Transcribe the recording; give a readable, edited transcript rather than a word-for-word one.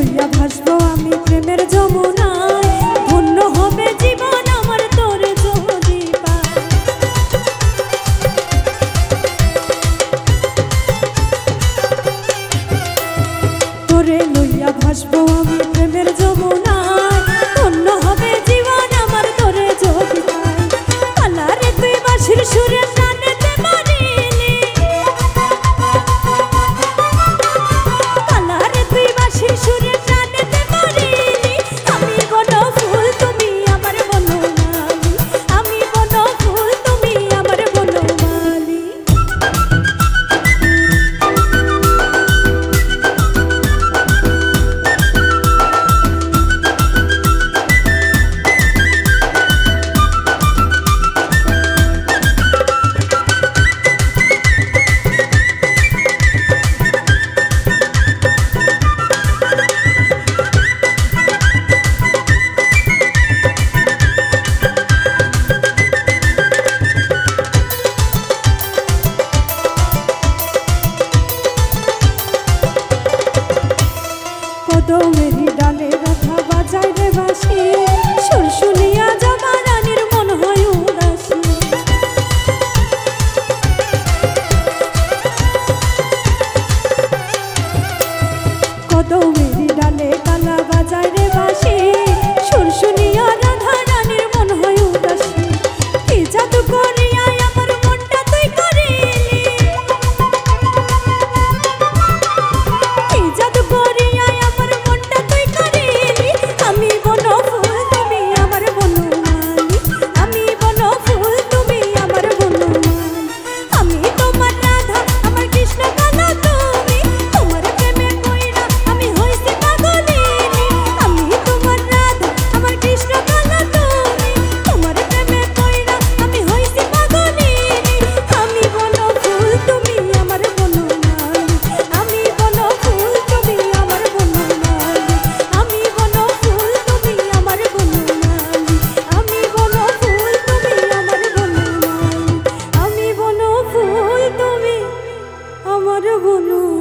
লইয়া ভাসবো আমি প্রেমের যমুনায়, ধন্য হবে জীবন আমার তোরে যদি পাই। তোরে লইয়া ভাসবো আমি প্রেমের যমুনায়, ধন্য হবে জীবন আমার তোরে যদি পাই। আলারে তুই বাঁশির সুরে টানেতে পারিনি, আলারে তুই বাঁশির সুরে টানেতে পারিনি। আমি বনফুল তুমি আমার বনমালী, আমি বনফুল তুমি আমার বনমালী। কদমেরই ডালে রাধা বাজায় রে বাঁশি, সুর শুনিয়া জমা রানীর মন হয় উদাসী। কদমেরই ডালে কালা বাজায় রে বাঁশি, সুর শুনিয়া রাধা রানীর মন হয় উদাসী। কি জাদু করিয়া আমার মনটা তুই করিলি, কি জাদু করিয়া আমার মনটা তুই করিলি। আমি বনফুল তুমি আমার বনমালী, আমি বনফুল তুমি আমার বনমালী। আমি তোমার রাধা আমার কৃষ্ণ কানা তুমি, তোমার প্রেমে কইরা আমি হইছি পাগলিনী। আমি তোমার রাধা আমার কৃষ্ণ কানা তুমি, তোমার প্রেমে কইরা আমি হইছি পাগলিনী। আমি বনফুল তুমি আমার বনমালী, আমি বনফুল তুমি আমার বনমালী, আমি বনফুল তুমি আমার বনমালী, আমি বনফুল তুমি আমার বনমালী, আমি বনফুল তুমি আমার বনমালী।